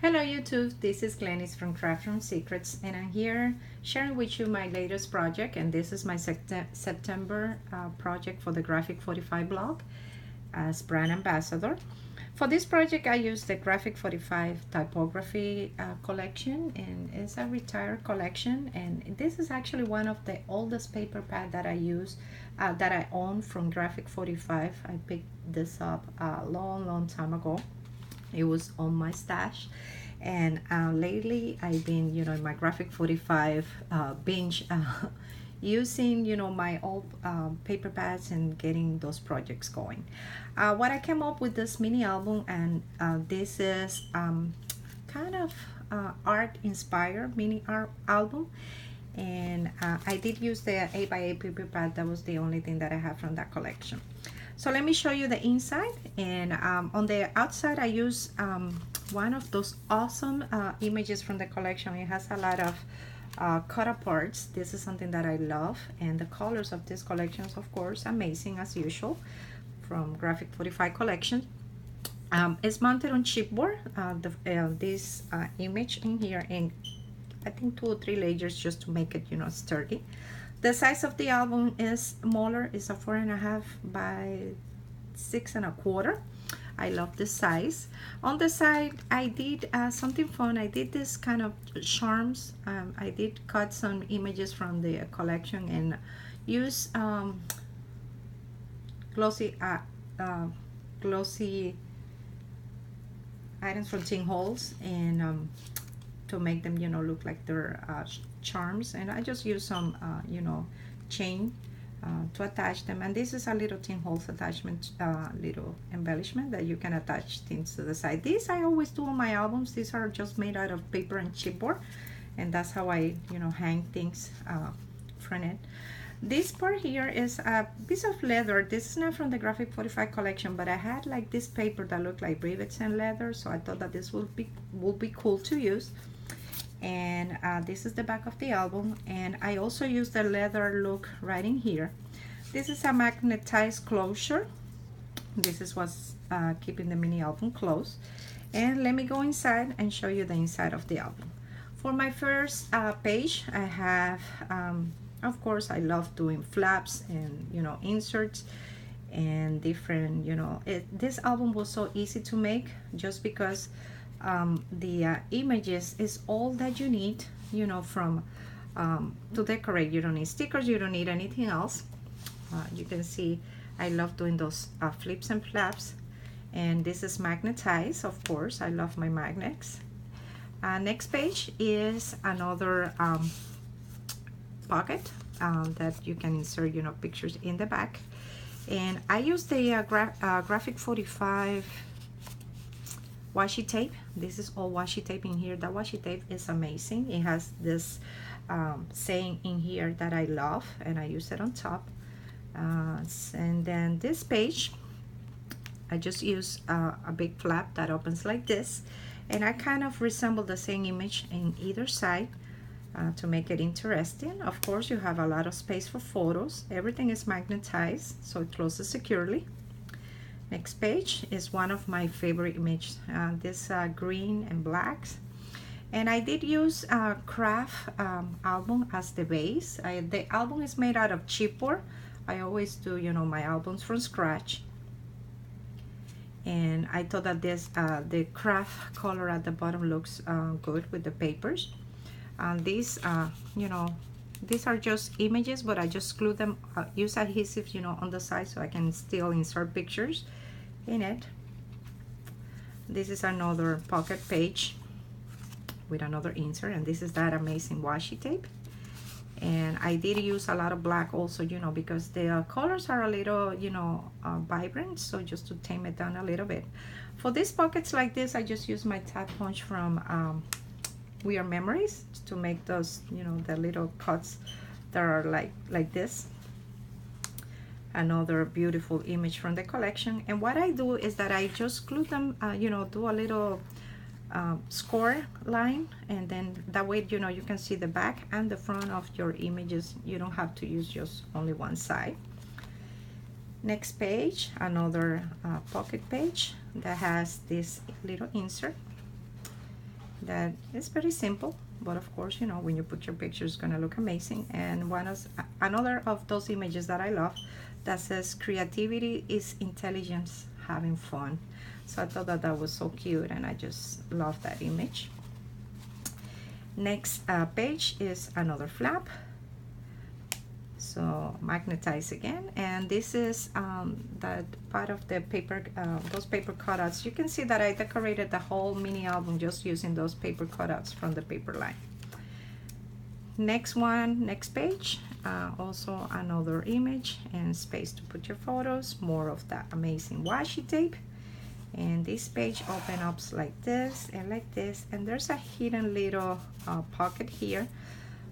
Hello YouTube, this is Glennis from Craft Room Secrets, and I'm here sharing with you my latest project, and this is my September project for the Graphic 45 blog as brand ambassador. For this project I used the Graphic 45 typography collection, and it's a retired collection, and this is actually one of the oldest paper pad that I use, that I own from Graphic 45. I picked this up a long time ago. It was on my stash, and lately I've been in my Graphic 45 binge, using my old paper pads and getting those projects going. What I came up with this mini album, and this is kind of art inspired mini art album, and I did use the 8x8 paper pad. That was the only thing that I have from that collection. So let me show you the inside, and on the outside I use one of those awesome images from the collection. It has a lot of cut aparts. This is something that I love, and the colors of this collection is of course amazing as usual from Graphic 45 collection. It's mounted on chipboard, this image in here, and I think 2 or 3 layers just to make it sturdy. The size of the album is smaller. It's a 4.5 by 6.25. I love this size. On the side I did something fun. I did this kind of charms. I did cut some images from the collection and use glossy items from tin holes, and to make them look like they're charms, and I just use some chain to attach them. And this is a little tin holes attachment, little embellishment that you can attach things to the side. These I always do on my albums. These are just made out of paper and chipboard, and that's how I hang things from it. This part here is a piece of leather. This is not from the Graphic 45 collection, but I had like this paper that looked like rivets and leather, so I thought that this would be cool to use. And this is the back of the album, and I also use the leather look right in here. This is a magnetized closure. This is what's keeping the mini album closed. And let me go inside and show you the inside of the album. For my first page, I have of course I love doing flaps and inserts and different this album was so easy to make just because the images is all that you need from to decorate. You don't need stickers, you don't need anything else. You can see I love doing those flips and flaps, and this is magnetized. Of course I love my magnets. Next page is another pocket that you can insert pictures in the back, and I use the Graphic 45 washi tape. This is all washi tape in here. The washi tape is amazing. It has this saying in here that I love, and I use it on top. And then this page I just use a big flap that opens like this, and I kind of resemble the same image in either side to make it interesting. Of course you have a lot of space for photos. Everything is magnetized, so it closes securely. Next page is one of my favorite images, this green and blacks, and I did use a craft album as the base. The album is made out of chipboard. I always do my albums from scratch, and I thought that this the craft color at the bottom looks good with the papers. These these are just images, but I just glue them, use adhesive on the side so I can still insert pictures in it. This is another pocket page with another insert, and this is that amazing washi tape. And I did use a lot of black also, because the colors are a little vibrant, so just to tame it down a little bit. For these pockets like this, I just use my tap punch from We Are Memories to make those the little cuts that are like this. Another beautiful image from the collection. And what I do is that I just glue them, do a little score line, and then that way you can see the back and the front of your images. You don't have to use just only one side. Next page, another pocket page that has this little insert. that is very simple, but of course, you know, when you put your picture, it's gonna look amazing. And another of those images that I love that says creativity is intelligence having fun. So I thought that that was so cute, and I just love that image. Next page is another flap. So magnetize again, and this is that part of the paper, those paper cutouts. You can see that I decorated the whole mini album just using those paper cutouts from the paper line. Next page, also another image and space to put your photos, more of that amazing washi tape. And this page opens up like this and like this, and there's a hidden little pocket here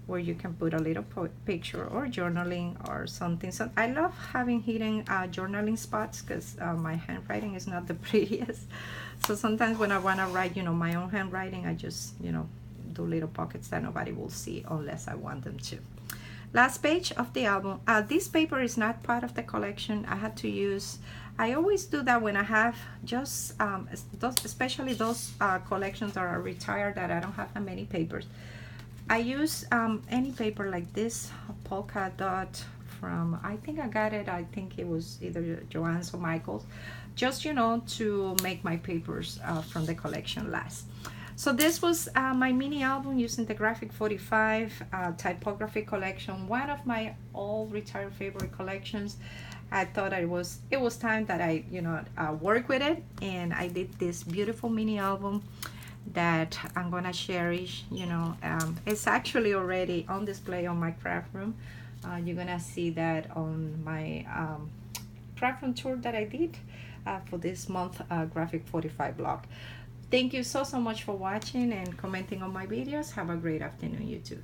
where you can put a little picture or journaling or something. So I love having hidden journaling spots because my handwriting is not the prettiest. So sometimes when I want to write, you know, my own handwriting, I just, you know, do little pockets that nobody will see unless I want them to. Last page of the album. This paper is not part of the collection. I had to use, I always do that when I have just, especially those collections that are retired that I don't have that many papers. I use any paper like this polka dot from, I think I got it, I think it was either Joann's or Michael's, just, you know, to make my papers from the collection last. So this was my mini album using the Graphic 45 typography collection, one of my all retired favorite collections. I thought it was time that I, you know, work with it, and I did this beautiful mini album that I'm gonna cherish. You know, it's actually already on display on my craft room. You're gonna see that on my craft room tour that I did for this month Graphic 45 blog. Thank you so much for watching and commenting on my videos. Have a great afternoon, YouTube.